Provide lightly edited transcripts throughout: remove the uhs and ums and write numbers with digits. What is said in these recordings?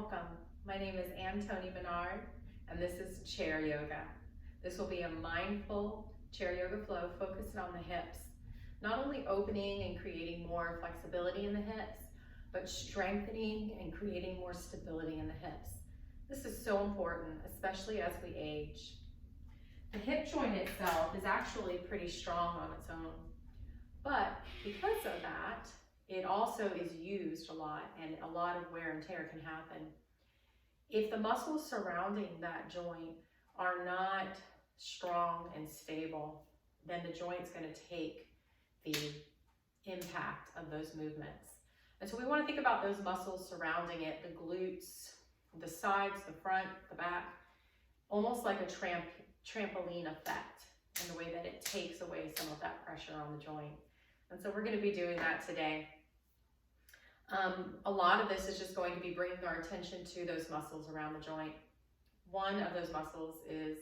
welcome. My name is Toni Minard, and this is chair yoga. This will be a mindful chair yoga flow focused on the hips, not only opening and creating more flexibility in the hips, but strengthening and creating more stability in the hips. This is so important, especially as we age. The hip joint itself is actually pretty strong on its own, but because of that, it also is used a lot, and a lot of wear and tear can happen. If the muscles surrounding that joint are not strong and stable, then the joint's going to take the impact of those movements. And so we want to think about those muscles surrounding it, the glutes, the sides, the front, the back, almost like a trampoline effect in the way that it takes away some of that pressure on the joint. And so we're going to be doing that today. A lot of this is just going to be bringing our attention to those muscles around the joint. One of those muscles is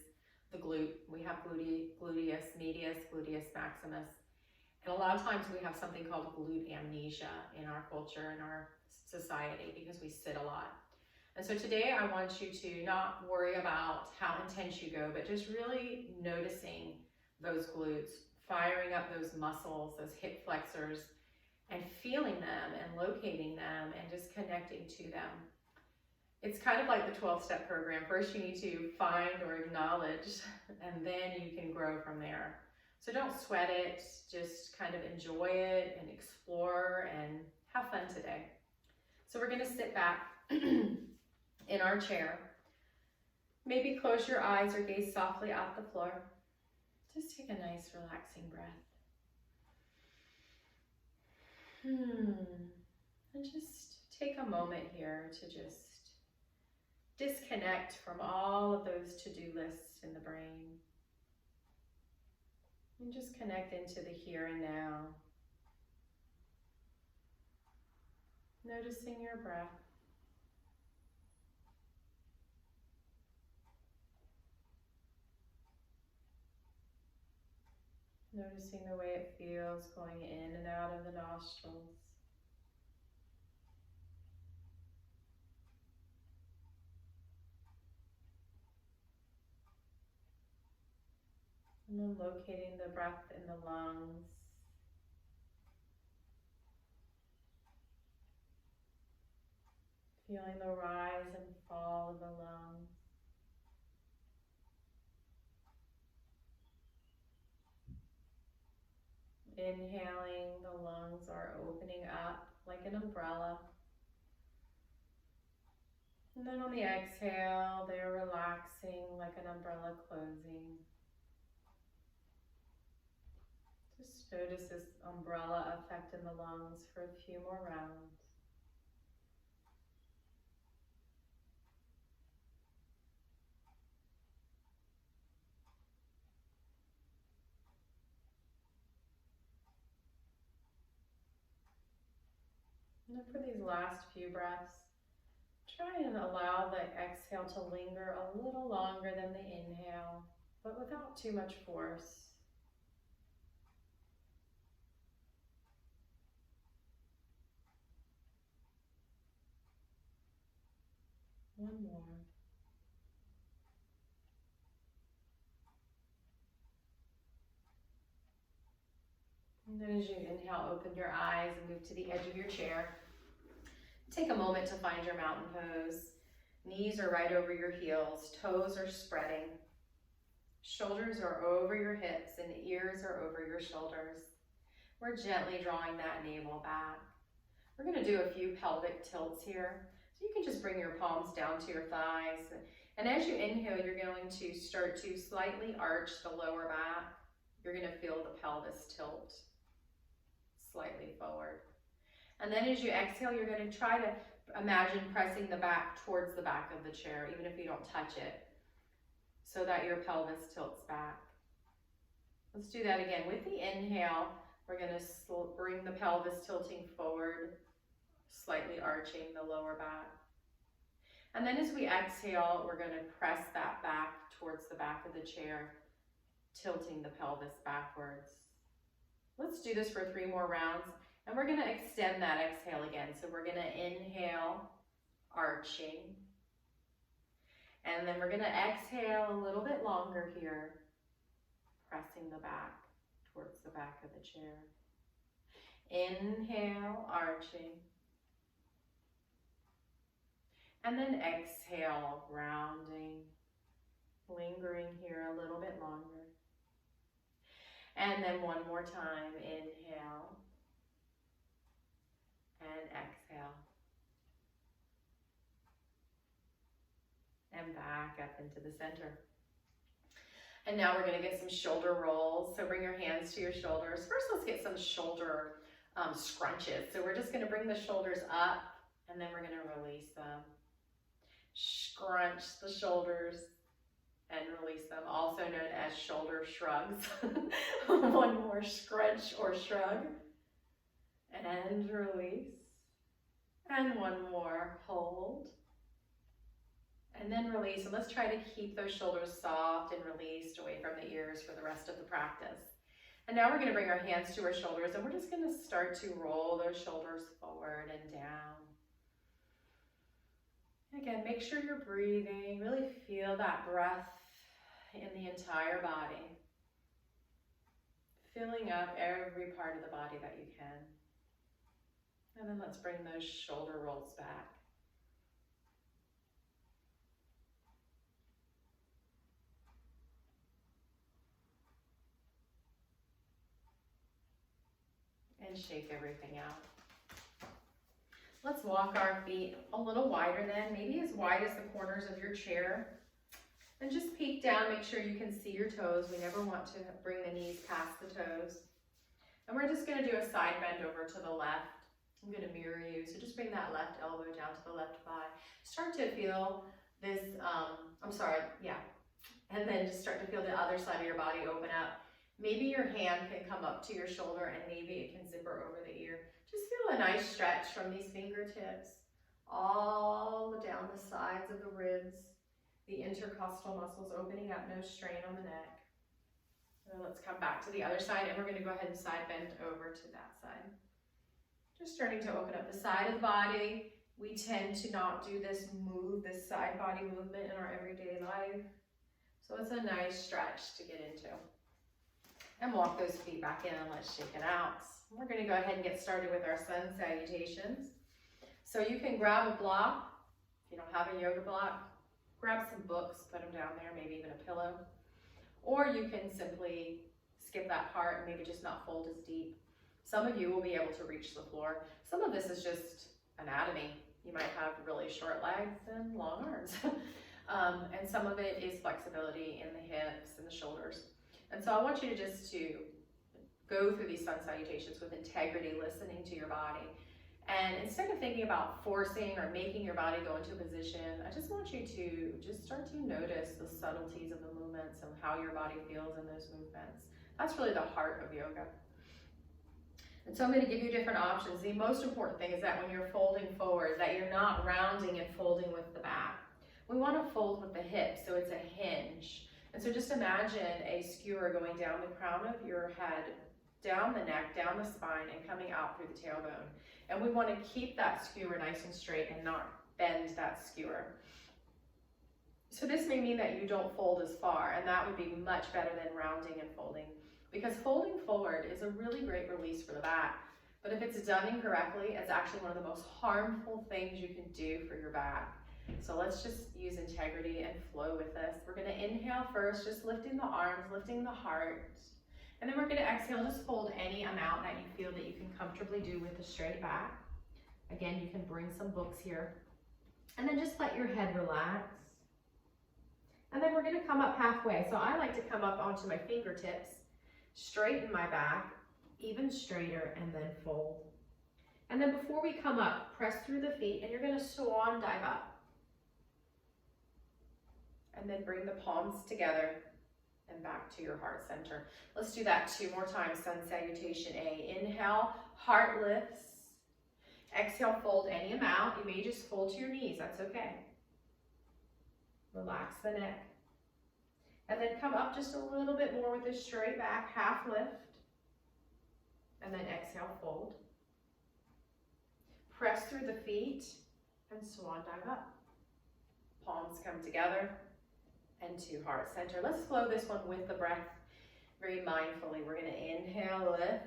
the glute. We have gluteus medius, gluteus maximus. And a lot of times we have something called glute amnesia in our culture, in our society, because we sit a lot. And so today I want you to not worry about how intense you go, but just really noticing those glutes, firing up those muscles, those hip flexors, and feeling them and locating them and just connecting to them. It's kind of like the 12-step program. First you need to find or acknowledge, and then you can grow from there. So don't sweat it, just kind of enjoy it and explore and have fun today. So we're gonna sit back in our chair. Maybe close your eyes or gaze softly at the floor. Just take a nice relaxing breath. And just take a moment here to just disconnect from all of those to-do lists in the brain. And just connect into the here and now. Noticing your breath. Noticing the way it feels going in and out of the nostrils. And then locating the breath in the lungs. Feeling the rise and fall of the lungs. Inhaling, the lungs are opening up like an umbrella. And then on the exhale, they're relaxing like an umbrella closing. Just notice this umbrella effect in the lungs for a few more rounds. And then for these last few breaths, try and allow the exhale to linger a little longer than the inhale, but without too much force. One more. And then as you inhale, open your eyes and move to the edge of your chair. Take a moment to find your mountain pose. Knees are right over your heels, toes are spreading. Shoulders are over your hips and ears are over your shoulders. We're gently drawing that navel back. We're going to do a few pelvic tilts here. So you can just bring your palms down to your thighs. And as you inhale, you're going to start to slightly arch the lower back. You're going to feel the pelvis tilt slightly forward. And then as you exhale, you're going to try to imagine pressing the back towards the back of the chair, even if you don't touch it, so that your pelvis tilts back. Let's do that again. With the inhale, we're going to bring the pelvis tilting forward, slightly arching the lower back. And then as we exhale, we're going to press that back towards the back of the chair, tilting the pelvis backwards. Let's do this for 3 more rounds, and we're going to extend that exhale again. So we're going to inhale, arch arching. And then we're going to exhale a little bit longer here, pressing the back towards the back of the chair. Inhale, arching. And then exhale, rounding, lingering here a little bit longer. And then one more time, inhale and exhale. And back up into the center. And now we're going to get some shoulder rolls. So bring your hands to your shoulders. First, let's get some shoulder scrunches. So we're just going to bring the shoulders up and then we're going to release them. Scrunch the shoulders and release them, also known as shoulder shrugs. One more scrunch or shrug. And release. And one more, hold. And then release, and let's try to keep those shoulders soft and released away from the ears for the rest of the practice. And now we're going to bring our hands to our shoulders, and we're just going to start to roll those shoulders forward and down. Again, make sure you're breathing, really feel that breath in the entire body. Filling up every part of the body that you can. And then let's bring those shoulder rolls back. And shake everything out. Let's walk our feet a little wider then, maybe as wide as the corners of your chair. And just peek down, make sure you can see your toes. We never want to bring the knees past the toes. And we're just going to do a side bend over to the left. I'm going to mirror you, so just bring that left elbow down to the left thigh. Start to feel this, and then just start to feel the other side of your body open up. Maybe your hand can come up to your shoulder and maybe it can zipper over the ear. Just feel a nice stretch from these fingertips all down the sides of the ribs, the intercostal muscles opening up, no strain on the neck. So let's come back to the other side and we're going to go ahead and side bend over to that side. Just starting to open up the side of the body. We tend to not do this side body movement in our everyday life. So it's a nice stretch to get into. And walk those feet back in and let's shake it out. We're going to go ahead and get started with our sun salutations. So you can grab a block. If you don't have a yoga block, grab some books, put them down there, maybe even a pillow. Or you can simply skip that part and maybe just not fold as deep. Some of you will be able to reach the floor. Some of this is just anatomy. You might have really short legs and long arms. And some of it is flexibility in the hips and the shoulders. And so I want you to just go through these sun salutations with integrity, listening to your body. And instead of thinking about forcing or making your body go into a position, I just want you to just start to notice the subtleties of the movements and how your body feels in those movements. That's really the heart of yoga. And so I'm going to give you different options. The most important thing is that when you're folding forward, that you're not rounding and folding with the back. We want to fold with the hips, so it's a hinge. And so just imagine a skewer going down the crown of your head, down the neck, down the spine, and coming out through the tailbone. And we want to keep that skewer nice and straight and not bend that skewer. So this may mean that you don't fold as far, and that would be much better than rounding and folding. Because folding forward is a really great release for the back. But if it's done incorrectly, it's actually one of the most harmful things you can do for your back. So let's just use integrity and flow with this. We're going to inhale first, just lifting the arms, lifting the heart. And then we're going to exhale, just fold any amount that you feel that you can comfortably do with a straight back. Again, you can bring some books here. And then just let your head relax. And then we're going to come up halfway. So I like to come up onto my fingertips, straighten my back, even straighter, and then fold. And then before we come up, press through the feet, and you're going to swan dive up. And then bring the palms together and back to your heart center. Let's do that 2 more times. Sun salutation A. Inhale, heart lifts. Exhale, fold any amount. You may just fold to your knees, that's okay. Relax the neck. And then come up just a little bit more with a straight back, half lift. And then exhale, fold. Press through the feet and swan dive up. Palms come together and to heart center. Let's flow this one with the breath very mindfully. We're going to inhale, lift.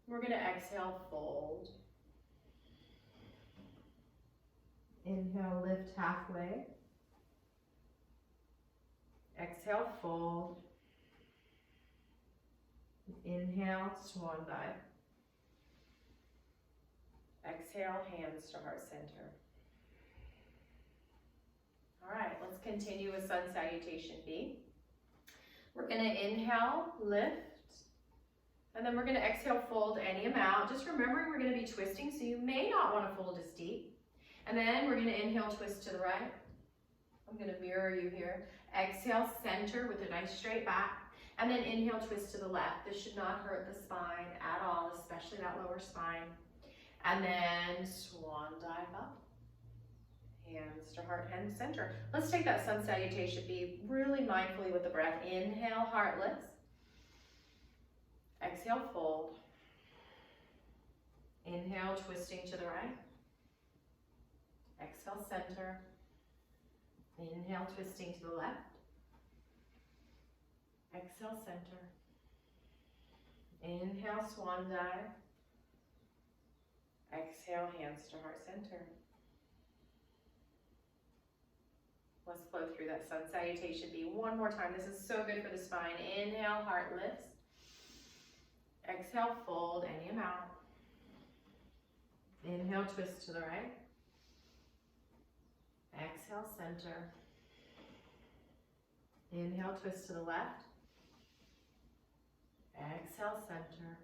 We're going to exhale, fold. Inhale, lift halfway. Exhale, fold. Inhale, swan dive. Exhale, hands to heart center. All right, let's continue with sun salutation B. We're going to inhale, lift, and then we're going to exhale, fold any amount. Just remembering we're going to be twisting, so you may not want to fold as deep. And then we're going to inhale, twist to the right. I'm going to mirror you here. Exhale, center with a nice straight back. And then inhale, twist to the left. This should not hurt the spine at all, especially that lower spine. And then swan dive up. Hands to heart and center. Let's take that sun salutation B really mindfully with the breath. Inhale, heart lifts. Exhale, fold. Inhale, twisting to the right. Exhale, center. Inhale, twisting to the left. Exhale, center. Inhale, swan dive. Exhale, hands to heart center. Let's flow through that sun salutation B one more time. This is so good for the spine. Inhale, heart lifts. Exhale, fold any amount. Inhale, twist to the right. Exhale, center. Inhale, twist to the left. Exhale, center.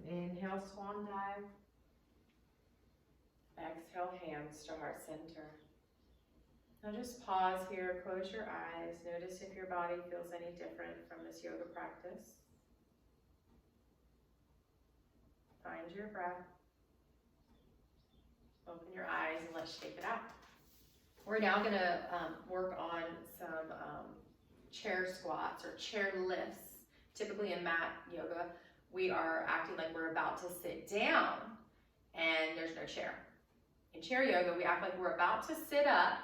Inhale, swan dive. Exhale, hands to heart center. Now just pause here, close your eyes. Notice if your body feels any different from this yoga practice. Find your breath. Open your eyes and let's shake it out. We're now going to work on some chair squats or chair lifts. Typically in mat yoga, we are acting like we're about to sit down and there's no chair. In chair yoga, we act like we're about to sit up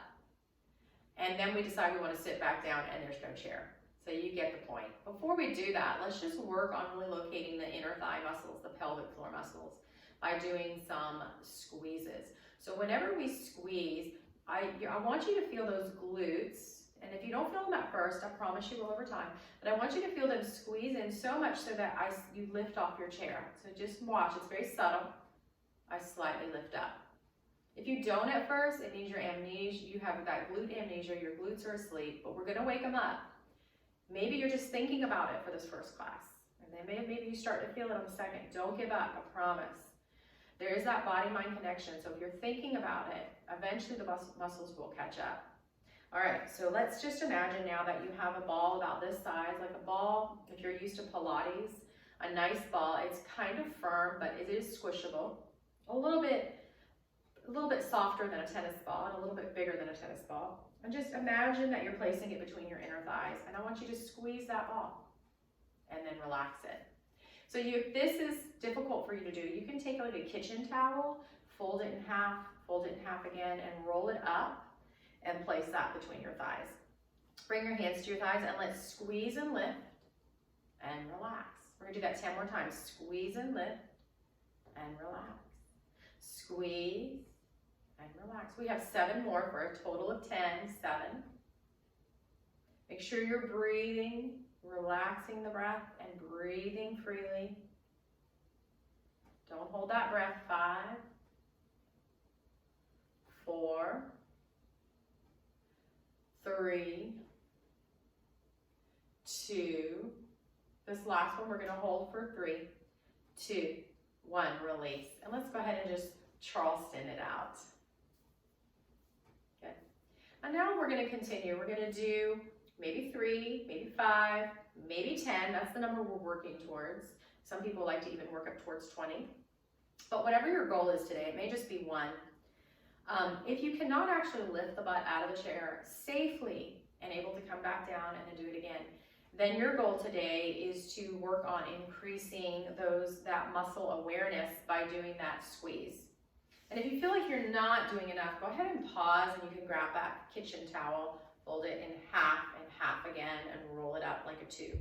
and then we decide we want to sit back down and there's no chair. So you get the point. Before we do that, let's just work on really locating the inner thigh muscles, the pelvic floor muscles, by doing some squeezes. So whenever we squeeze, I want you to feel those glutes. And if you don't feel them at first, I promise you will over time. But I want you to feel them squeeze in so much so that you lift off your chair. So just watch, it's very subtle. I slightly lift up. If you don't at first, it means your amnesia, you have that glute amnesia, your glutes are asleep, but we're gonna wake them up. Maybe you're just thinking about it for this first class. And then maybe you start to feel it on the second. Don't give up, I promise. There is that body-mind connection. So if you're thinking about it, eventually the muscles will catch up. All right, so let's just imagine now that you have a ball about this size, like a ball, if you're used to Pilates, a nice ball. It's kind of firm, but it is squishable. A little bit softer than a tennis ball and a little bit bigger than a tennis ball. And just imagine that you're placing it between your inner thighs. And I want you to squeeze that ball and then relax it. So if this is difficult for you to do, you can take like a kitchen towel, fold it in half again, and roll it up and place that between your thighs. Bring your hands to your thighs and let's squeeze and lift and relax. We're gonna do that 10 more times. Squeeze and lift and relax. Squeeze and relax. We have 7 more for a total of 10, 7. Make sure you're breathing, relaxing the breath and breathing freely. Don't hold that breath. 5, 4, 3, 2. This last one we're going to hold for 3, 2, 1. Release. And let's go ahead and just Charleston it out. Good. And now we're going to continue. We're going to do maybe 3, maybe 5, maybe 10. That's the number we're working towards. Some people like to even work up towards 20. But whatever your goal is today, it may just be 1. If you cannot actually lift the butt out of the chair safely and able to come back down and then do it again, then your goal today is to work on increasing that muscle awareness by doing that squeeze. And if you feel like you're not doing enough, go ahead and pause, and you can grab that kitchen towel, fold it in half and half again, and roll it up like a tube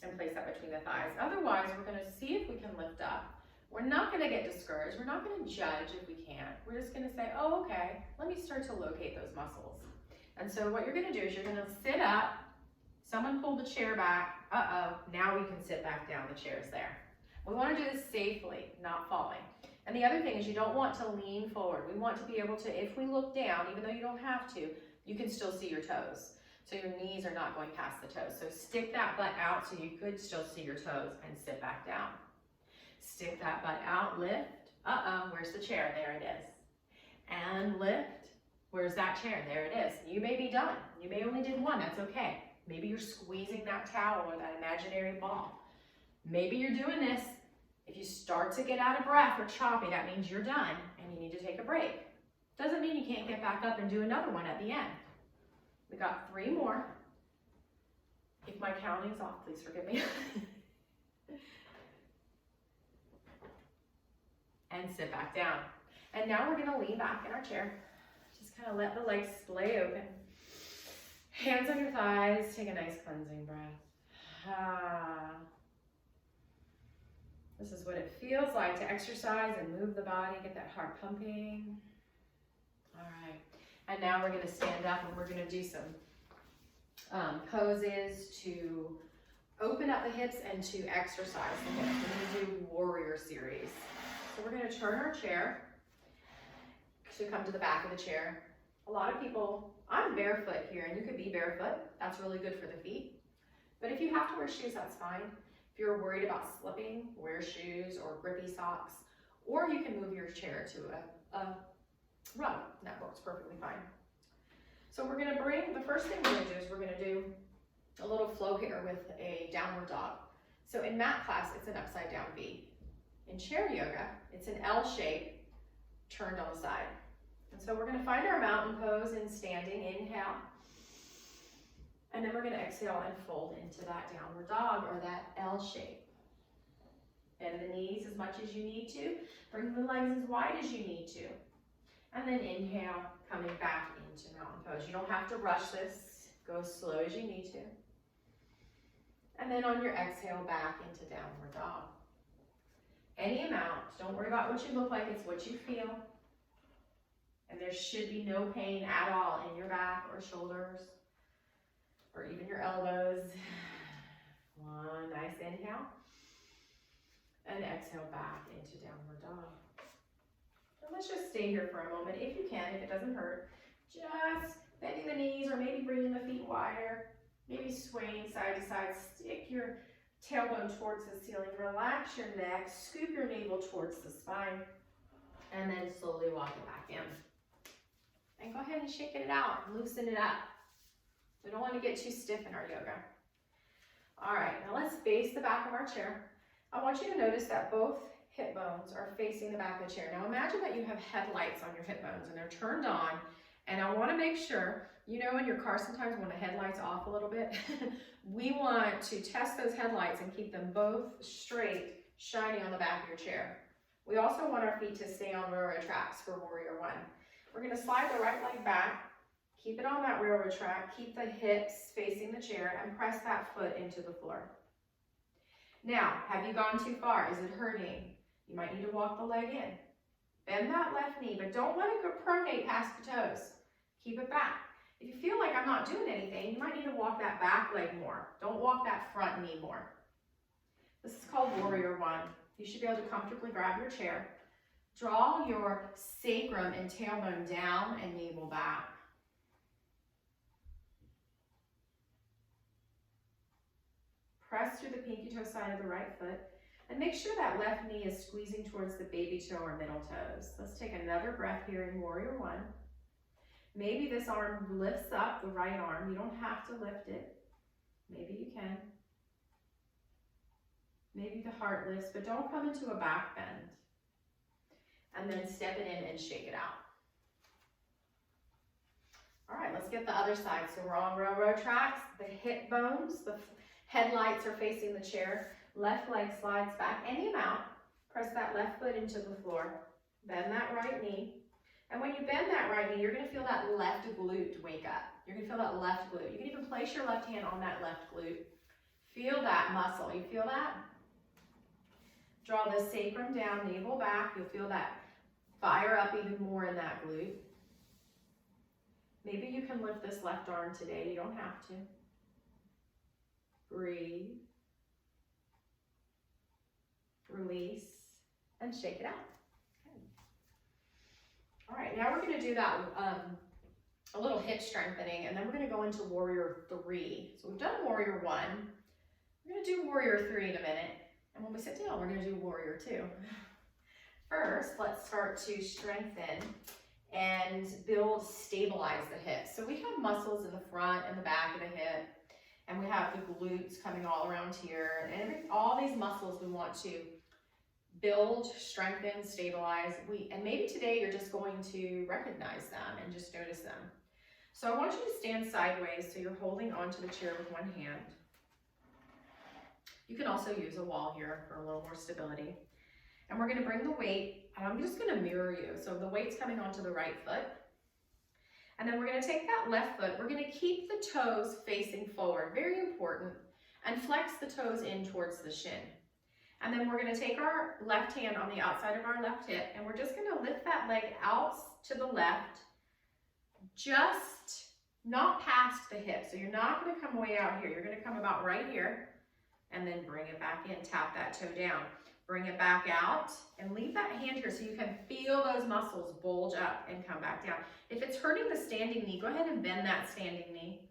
and place that between the thighs. Otherwise, we're going to see if we can lift up. We're not going to get discouraged. We're not going to judge if we can't. We're just going to say, oh, okay, let me start to locate those muscles. And so what you're going to do is you're going to sit up. Someone pulled the chair back. Now we can sit back down. The chair's there. We want to do this safely, not falling. And the other thing is you don't want to lean forward. We want to be able to, if we look down, even though you don't have to, you can still see your toes. So your knees are not going past the toes. So stick that butt out so you could still see your toes and sit back down. Stick that butt out, lift. Where's the chair? There it is. And lift. Where's that chair? There it is. You may be done. You may only did one. That's okay. Maybe you're squeezing that towel or that imaginary ball. Maybe you're doing this. If you start to get out of breath or choppy, that means you're done and you need to take a break. Doesn't mean you can't get back up and do another one at the end. We got 3 more. If my counting's off, please forgive me. And sit back down. And now we're gonna lean back in our chair. Just kind of let the legs splay open. Hands on your thighs, take a nice cleansing breath. This is what it feels like to exercise and move the body, get that heart pumping. All right, and now we're gonna stand up and we're gonna do some poses to open up the hips and to exercise the hips. We're gonna do warrior series. So we're gonna turn our chair to come to the back of the chair. A lot of people, I'm barefoot here, and you could be barefoot. That's really good for the feet. But if you have to wear shoes, that's fine. If you're worried about slipping, wear shoes or grippy socks, or you can move your chair to a rug. That works perfectly fine. So we're gonna the first thing we're gonna do is we're gonna do a little flow here with a downward dog. So in mat class, it's an upside down V. In chair yoga, it's an L shape turned on the side. And so we're gonna find our mountain pose in standing, inhale. And then we're gonna exhale and fold into that downward dog or that L shape. Bend the knees as much as you need to. Bring the legs as wide as you need to. And then inhale, coming back into mountain pose. You don't have to rush this. Go as slow as you need to. And then on your exhale, back into downward dog. Any amount. Don't worry about what you look like. It's what you feel. And there should be no pain at all in your back or shoulders or even your elbows. One nice inhale. And exhale back into downward dog. And let's just stay here for a moment if you can, if it doesn't hurt. Just bending the knees or maybe bringing the feet wider. Maybe swaying side to side. Stick your tailbone towards the ceiling. Relax your neck. Scoop your navel towards the spine. And then slowly walk it back in. And go ahead and shake it out, loosen it up. We don't want to get too stiff in our yoga. All right, now let's face the back of our chair. I want you to notice that both hip bones are facing the back of the chair. Now imagine that you have headlights on your hip bones and they're turned on. And I want to make sure, you know in your car sometimes when the headlight's off a little bit, we want to test those headlights and keep them both straight, shining on the back of your chair. We also want our feet to stay on railroad tracks for warrior one. We're going to slide the right leg back, keep it on that railroad track, keep the hips facing the chair, and press that foot into the floor. Now, have you gone too far? Is it hurting? You might need to walk the leg in. Bend that left knee, but don't let it go pronate past the toes. Keep it back. If you feel like I'm not doing anything, you might need to walk that back leg more. Don't walk that front knee more. This is called warrior one. You should be able to comfortably grab your chair. Draw your sacrum and tailbone down and navel back. Press through the pinky toe side of the right foot and make sure that left knee is squeezing towards the baby toe or middle toes. Let's take another breath here in warrior one. Maybe this arm lifts up, the right arm. You don't have to lift it. Maybe you can. Maybe the heart lifts, but don't come into a back bend. And then step it in and shake it out. All right, let's get the other side. So we're on railroad tracks. The hip bones, the headlights are facing the chair. Left leg slides back any amount. Press that left foot into the floor. Bend that right knee. And when you bend that right knee, you're gonna feel that left glute wake up. You're gonna feel that left glute. You can even place your left hand on that left glute. Feel that muscle. You feel that? Draw the sacrum down, navel back. You'll feel that fire up even more in that glute. Maybe you can lift this left arm today. You don't have to. Breathe. Release and shake it out. Okay. All right, now we're going to do that a little hip strengthening, and then we're going to go into warrior 3. So we've done warrior 1. We're going to do warrior 3 in a minute, and when we sit down, we're going to do warrior 2. First, let's start to strengthen and stabilize the hips. So we have muscles in the front and the back of the hip, and we have the glutes coming all around here, and all these muscles we want to build, strengthen, stabilize. And maybe today you're just going to recognize them and just notice them. So I want you to stand sideways so you're holding onto the chair with one hand. You can also use a wall here for a little more stability. And we're going to bring the weight, and I'm just going to mirror you. So the weight's coming onto the right foot. And then we're going to take that left foot. We're going to keep the toes facing forward, very important, and flex the toes in towards the shin. And then we're going to take our left hand on the outside of our left hip, and we're just going to lift that leg out to the left, just not past the hip. So you're not going to come way out here. You're going to come about right here, and then bring it back in. Tap that toe down. Bring it back out, and leave that hand here so you can feel those muscles bulge up and come back down. If it's hurting the standing knee, go ahead and bend that standing knee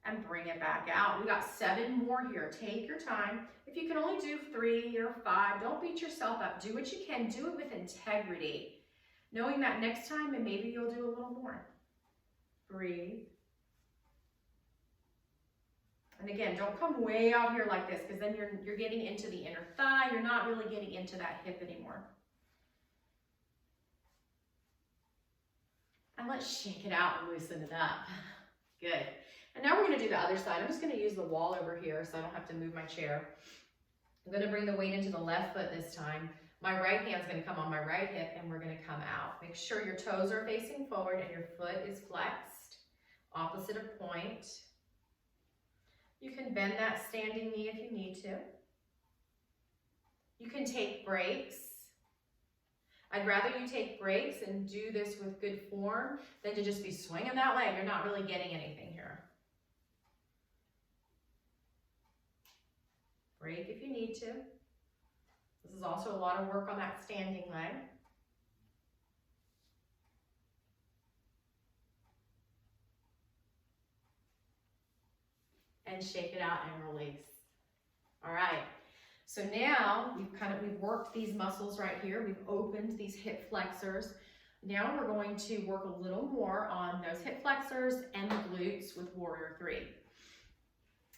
and bring it back out. We got 7 more here. Take your time. If you can only do 3 or 5, don't beat yourself up. Do what you can. Do it with integrity, knowing that next time and maybe you'll do a little more. Breathe. And again, don't come way out here like this, because then you're getting into the inner thigh. You're not really getting into that hip anymore. And let's shake it out and loosen it up. Good. And now we're going to do the other side. I'm just going to use the wall over here so I don't have to move my chair. I'm going to bring the weight into the left foot this time. My right hand's going to come on my right hip, and we're going to come out. Make sure your toes are facing forward and your foot is flexed, opposite of point. You can bend that standing knee if you need to. You can take breaks. I'd rather you take breaks and do this with good form than to just be swinging that leg. You're not really getting anything here. Break if you need to. This is also a lot of work on that standing leg. And shake it out and release. All right. So now we've worked these muscles right here. We've opened these hip flexors. Now we're going to work a little more on those hip flexors and the glutes with warrior 3.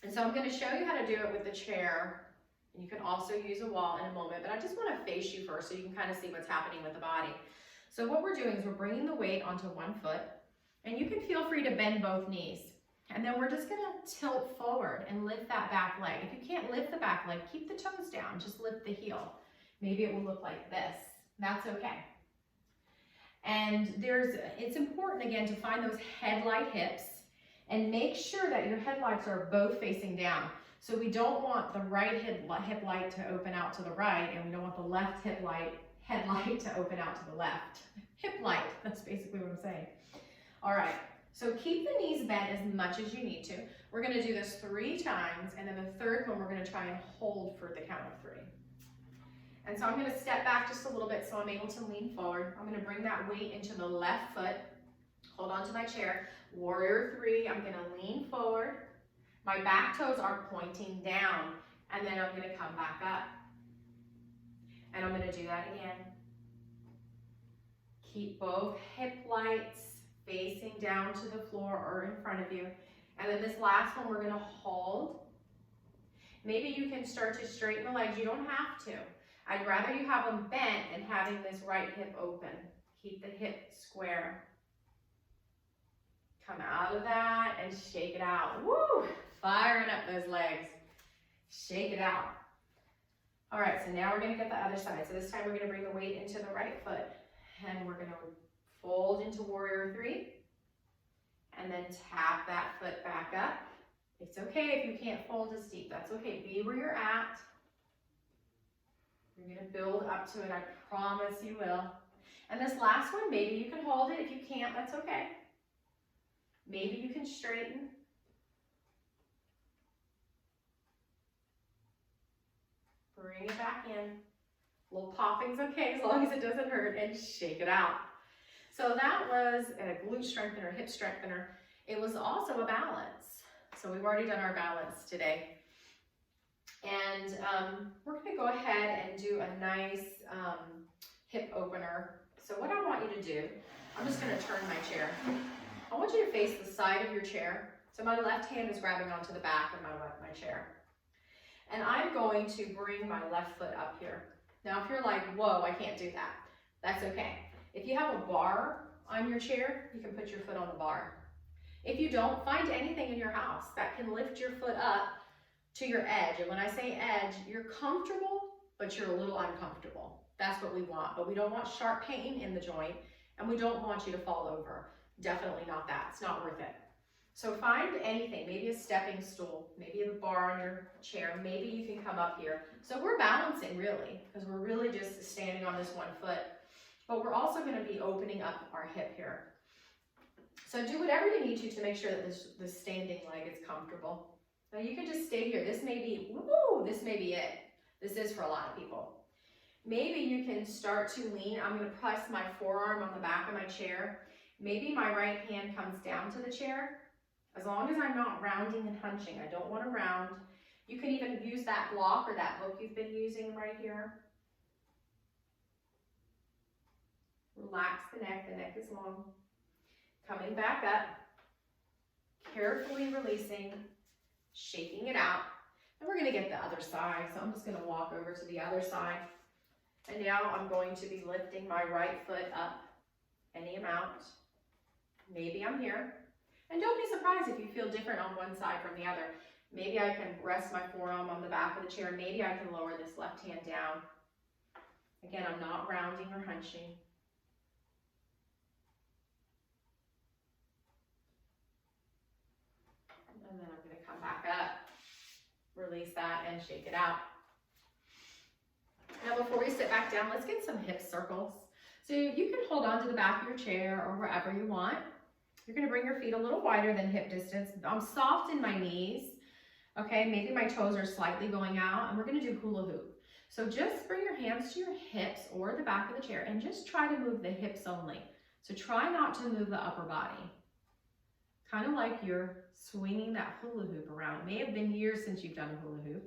And so I'm going to show you how to do it with the chair. And you can also use a wall in a moment, but I just want to face you first so you can kind of see what's happening with the body. So what we're doing is we're bringing the weight onto one foot, and you can feel free to bend both knees. And then we're just going to tilt forward and lift that back leg. If you can't lift the back leg, keep the toes down. Just lift the heel. Maybe it will look like this. That's okay. And it's important, again, to find those headlight hips and make sure that your headlights are both facing down. So we don't want the right hip light to open out to the right, and we don't want the left headlight to open out to the left. Hip light, that's basically what I'm saying. All right. So keep the knees bent as much as you need to. We're going to do this 3 times, and then the third one we're going to try and hold for the count of 3. And so I'm going to step back just a little bit so I'm able to lean forward. I'm going to bring that weight into the left foot. Hold on to my chair. Warrior 3, I'm going to lean forward. My back toes are pointing down, and then I'm going to come back up. And I'm going to do that again. Keep both hip lights facing down to the floor or in front of you. And then this last one, we're going to hold. Maybe you can start to straighten the legs. You don't have to. I'd rather you have them bent than having this right hip open. Keep the hip square. Come out of that and shake it out. Woo! Firing up those legs. Shake it out. All right, so now we're gonna get the other side. So this time we're gonna bring the weight into the right foot and we're gonna fold into warrior three and then tap that foot back up. It's okay if you can't fold as deep, that's okay. Be where you're at. You're gonna build up to it, I promise you will. And this last one, maybe you can hold it. If you can't, that's okay. Maybe you can straighten. Bring it back in. A little popping's okay as long as it doesn't hurt, and shake it out. So that was a glute strengthener, hip strengthener. It was also a balance. So we've already done our balance today. And we're gonna go ahead and do a nice hip opener. So what I want you to do, I'm just gonna turn my chair. I want you to face the side of your chair. So my left hand is grabbing onto the back of my chair. And I'm going to bring my left foot up here. Now if you're like, whoa, I can't do that, that's okay. If you have a bar on your chair, you can put your foot on the bar. If you don't, find anything in your house that can lift your foot up to your edge. And when I say edge, you're comfortable, but you're a little uncomfortable. That's what we want, but we don't want sharp pain in the joint, and we don't want you to fall over. Definitely not that, it's not worth it. So find anything, maybe a stepping stool, maybe a bar on your chair, maybe you can come up here. So we're balancing really, because we're really just standing on this one foot, but we're also gonna be opening up our hip here. So do whatever you need to make sure that the standing leg is comfortable. Now you can just stay here. This may be, woo, this may be it. This is for a lot of people. Maybe you can start to lean. I'm gonna press my forearm on the back of my chair. Maybe my right hand comes down to the chair. As long as I'm not rounding and hunching, I don't want to round. You can even use that block or that book you've been using right here. Relax the neck is long. Coming back up, carefully releasing, shaking it out. And we're gonna get the other side, so I'm just gonna walk over to the other side. And now I'm going to be lifting my right foot up any amount. Maybe I'm here. And don't be surprised if you feel different on one side from the other. Maybe I can rest my forearm on the back of the chair. Maybe I can lower this left hand down. Again, I'm not rounding or hunching. And then I'm going to come back up, release that, and shake it out. Now before we sit back down, let's get some hip circles. So you can hold on to the back of your chair or wherever you want. You're gonna bring your feet a little wider than hip distance. I'm soft in my knees, okay? Maybe my toes are slightly going out, and we're gonna do hula hoop. So just bring your hands to your hips or the back of the chair and just try to move the hips only. So try not to move the upper body. Kind of like you're swinging that hula hoop around. It may have been years since you've done a hula hoop.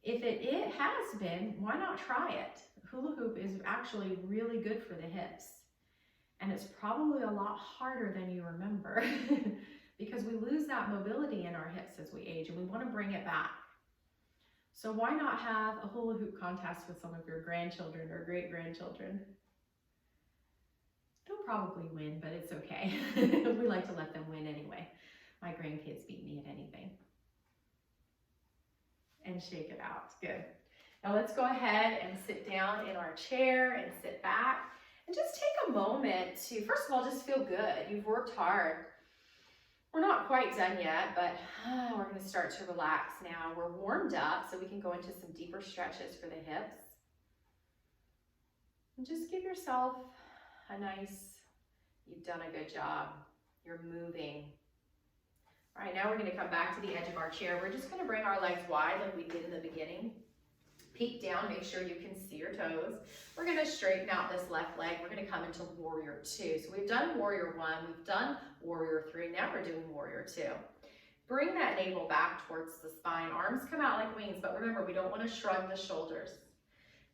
If it has been, why not try it? Hula hoop is actually really good for the hips. And it's probably a lot harder than you remember because we lose that mobility in our hips as we age, and we want to bring it back. So why not have a hula hoop contest with some of your grandchildren or great-grandchildren? They'll probably win, but it's okay. We like to let them win anyway. My grandkids beat me at anything. And shake it out. Good. Now let's go ahead and sit down in our chair and sit back. And just take a moment to, first of all, just feel good. You've worked hard. We're not quite done yet, but we're going to start to relax now. We're warmed up, so we can go into some deeper stretches for the hips. And just give yourself a nice, you've done a good job. You're moving. All right, now we're going to come back to the edge of our chair. We're just going to bring our legs wide like we did in the beginning. Peek down, make sure you can see your toes. We're gonna straighten out this left leg. We're gonna come into warrior two. So we've done warrior one, we've done warrior three, now we're doing warrior two. Bring that navel back towards the spine. Arms come out like wings, but remember, we don't wanna shrug the shoulders.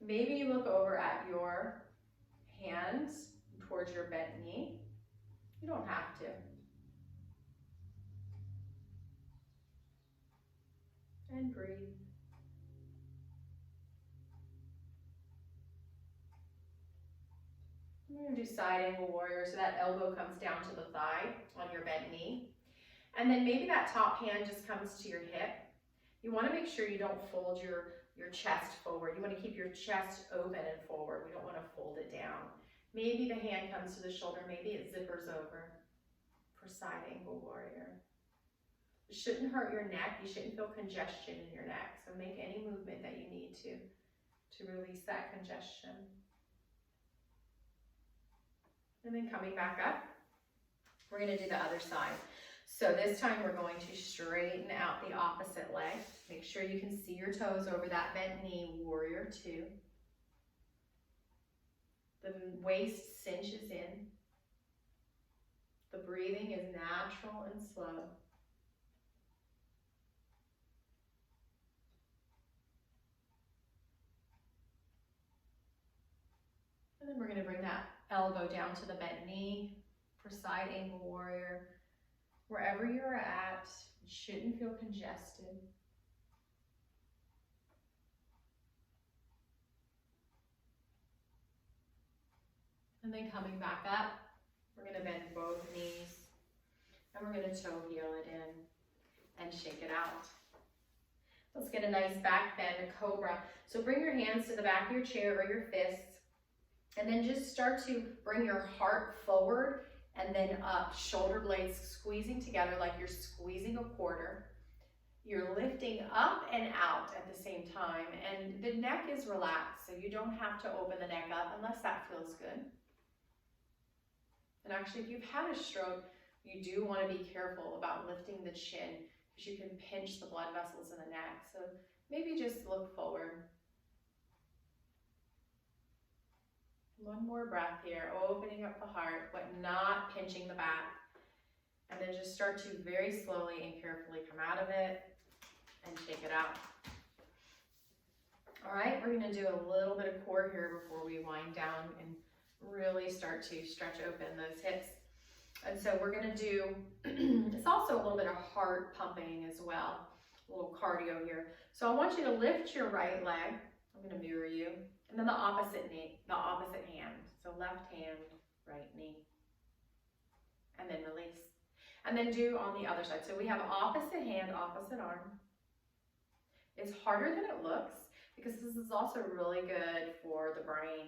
Maybe you look over at your hands towards your bent knee. You don't have to. And breathe. We're going to do side angle warrior, so that elbow comes down to the thigh on your bent knee. And then maybe that top hand just comes to your hip. You want to make sure you don't fold your chest forward. You want to keep your chest open and forward. We don't want to fold it down. Maybe the hand comes to the shoulder. Maybe it zippers over for side angle warrior. It shouldn't hurt your neck. You shouldn't feel congestion in your neck. So make any movement that you need to release that congestion. And then coming back up, we're going to do the other side. So this time we're going to straighten out the opposite leg. Make sure you can see your toes over that bent knee, warrior two. The waist cinches in. The breathing is natural and slow. And then we're going to bring that elbow down to the bent knee for side angle warrior. Wherever you're at, you shouldn't feel congested. And then coming back up, we're going to bend both knees. And we're going to toe heel it in and shake it out. Let's get a nice back bend, a cobra. So bring your hands to the back of your chair or your fists. And then just start to bring your heart forward and then up, shoulder blades squeezing together like you're squeezing a quarter. You're lifting up and out at the same time, and the neck is relaxed, so you don't have to open the neck up unless that feels good. And actually, if you've had a stroke, you do want to be careful about lifting the chin because you can pinch the blood vessels in the neck. So maybe just look forward. One more breath here, opening up the heart, but not pinching the back. And then just start to very slowly and carefully come out of it and shake it out. All right, we're gonna do a little bit of core here before we wind down and really start to stretch open those hips. And so we're gonna do, it's also a little bit of heart pumping as well, a little cardio here. So I want you to lift your right leg. I'm gonna mirror you. And then the opposite knee, the opposite hand. So left hand, right knee. And then release. And then do on the other side. So we have opposite hand, opposite arm. It's harder than it looks because this is also really good for the brain.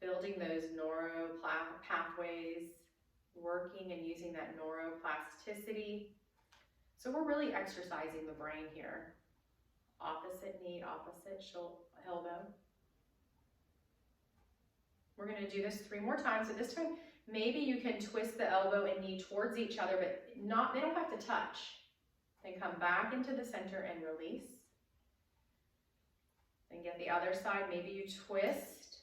Building those neuro pathways, working and using that neuroplasticity. So we're really exercising the brain here. Opposite knee, opposite elbow. We're going to do this 3 more times. So this time, maybe you can twist the elbow and knee towards each other, but they don't have to touch. Then come back into the center and release. Then get the other side. Maybe you twist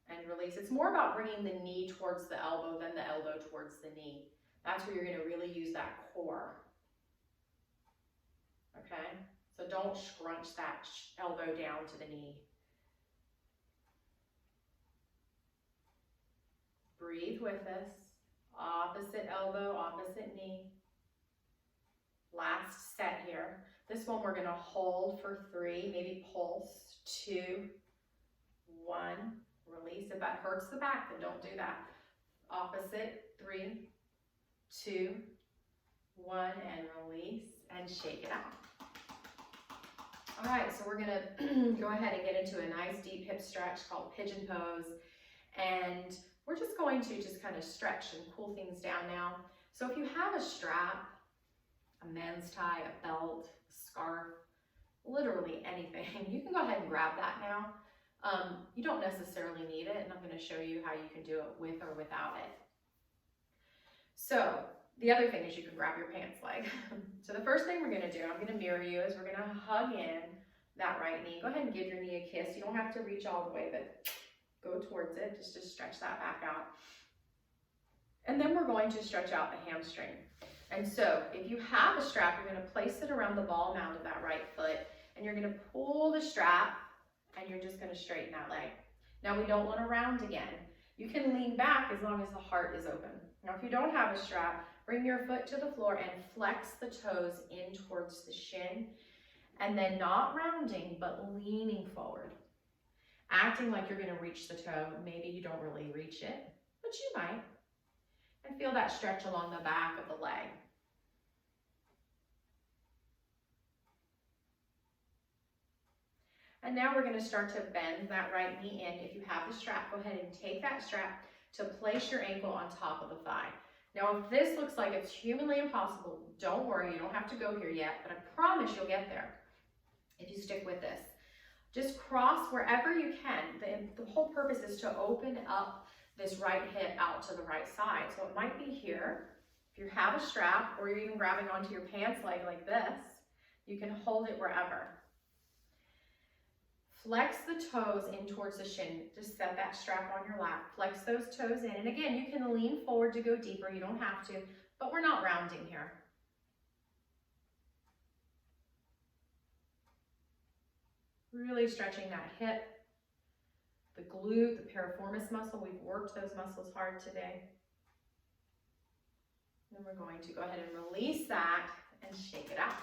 and release. It's more about bringing the knee towards the elbow than the elbow towards the knee. That's where you're going to really use that core. Okay? So don't scrunch that elbow down to the knee. Breathe with us. Opposite elbow, opposite knee. Last set here. This one we're going to hold for 3, maybe pulse, 2, 1. Release. If that hurts the back, then don't do that. Opposite, 3, 2, 1, and release and shake it out. All right, so we're going to go ahead and get into a nice deep hip stretch called pigeon pose. And we're just going to just kind of stretch and cool things down now. So if you have a strap, a men's tie, a belt, a scarf, literally anything, you can go ahead and grab that now. You don't necessarily need it, and I'm going to show you how you can do it with or without it. So the other thing is you can grab your pants leg. So the first thing we're going to do, I'm going to mirror you, is we're going to hug in that right knee. Go ahead and give your knee a kiss. You don't have to reach all the way, but go towards it, just to stretch that back out. And then we're going to stretch out the hamstring. And so if you have a strap, you're going to place it around the ball mound of that right foot, and you're going to pull the strap, and you're just going to straighten that leg. Now we don't want to round again. You can lean back as long as the heart is open. Now if you don't have a strap, bring your foot to the floor and flex the toes in towards the shin, and then not rounding, but leaning forward. acting like you're going to reach the toe. Maybe you don't really reach it, but you might. And feel that stretch along the back of the leg. And now we're going to start to bend that right knee in. If you have the strap, go ahead and take that strap to place your ankle on top of the thigh. Now, if this looks like it's humanly impossible, don't worry, you don't have to go here yet, but I promise you'll get there if you stick with this. Just cross wherever you can. The whole purpose is to open up this right hip out to the right side. So it might be here. If you have a strap, or you're even grabbing onto your pants leg like this, you can hold it wherever. Flex the toes in towards the shin. Just set that strap on your lap. Flex those toes in. And again, you can lean forward to go deeper. You don't have to, but we're not rounding here. Really stretching that hip, the glute, the piriformis muscle. We've worked those muscles hard today. Then we're going to go ahead and release that and shake it out.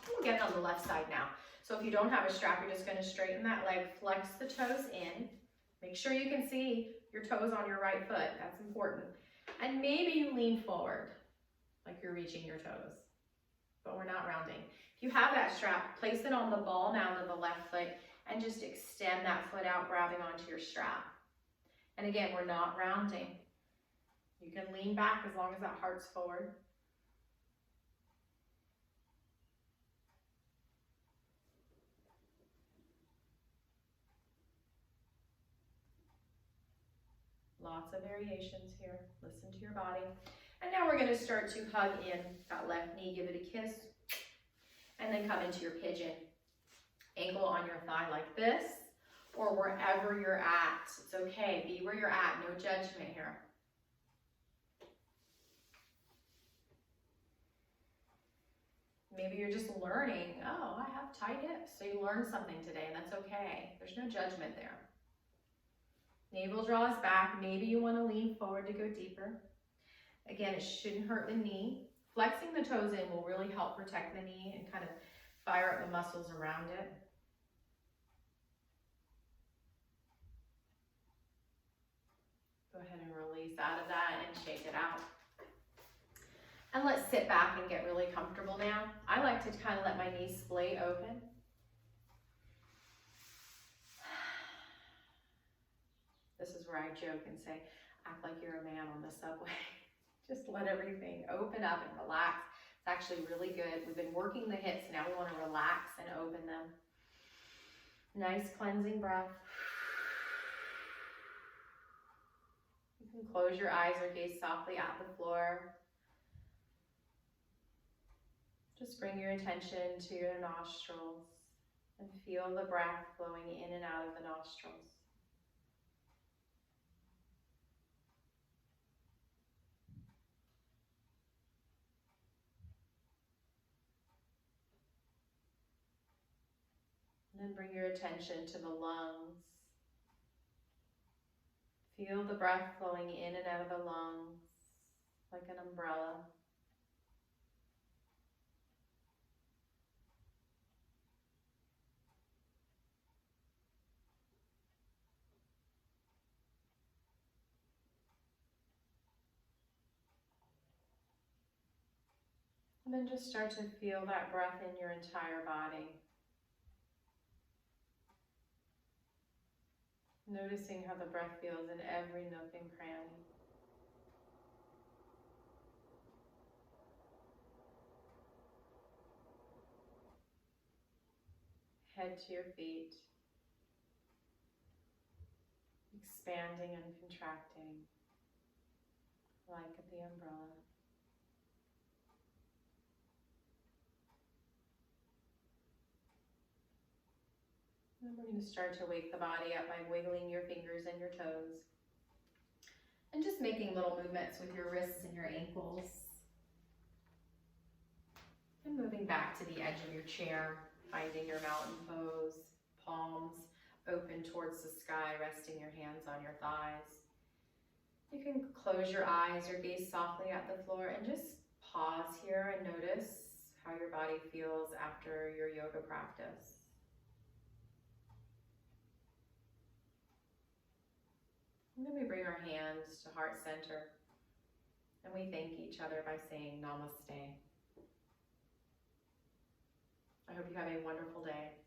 We'll get it on the left side now. So if you don't have a strap, you're just going to straighten that leg, flex the toes in. Make sure you can see your toes on your right foot. That's important. And maybe you lean forward like you're reaching your toes, but we're not rounding. If you have that strap, place it on the ball mound of the left foot and just extend that foot out, grabbing onto your strap. And again, we're not rounding. You can lean back as long as that heart's forward. Lots of variations here. Listen to your body. And now we're going to start to hug in that left knee, give it a kiss, and then come into your pigeon. Ankle on your thigh like this, or wherever you're at. It's okay. Be where you're at. No judgment here. Maybe you're just learning, oh, I have tight hips. So you learned something today, and that's okay. There's no judgment there. Navel draws back. Maybe you want to lean forward to go deeper. Again, it shouldn't hurt the knee. Flexing the toes in will really help protect the knee and kind of fire up the muscles around it. Go ahead and release out of that and shake it out. And let's sit back and get really comfortable now. I like to kind of let my knees splay open. This is where I joke and say, act like you're a man on the subway. Just let everything open up and relax. It's actually really good. We've been working the hips. Now we want to relax and open them. Nice cleansing breath. You can close your eyes or gaze softly at the floor. Just bring your attention to your nostrils and feel the breath flowing in and out of the nostrils. And then bring your attention to the lungs. Feel the breath flowing in and out of the lungs like an umbrella. And then just start to feel that breath in your entire body. Noticing how the breath feels in every nook and cranny. Head to your feet. Expanding and contracting like the umbrella. And we're going to start to wake the body up by wiggling your fingers and your toes. And just making little movements with your wrists and your ankles. And moving back to the edge of your chair, finding your mountain pose, palms open towards the sky, resting your hands on your thighs. You can close your eyes or gaze softly at the floor and just pause here and notice how your body feels after your yoga practice. And then we bring our hands to heart center and we thank each other by saying namaste. I hope you have a wonderful day.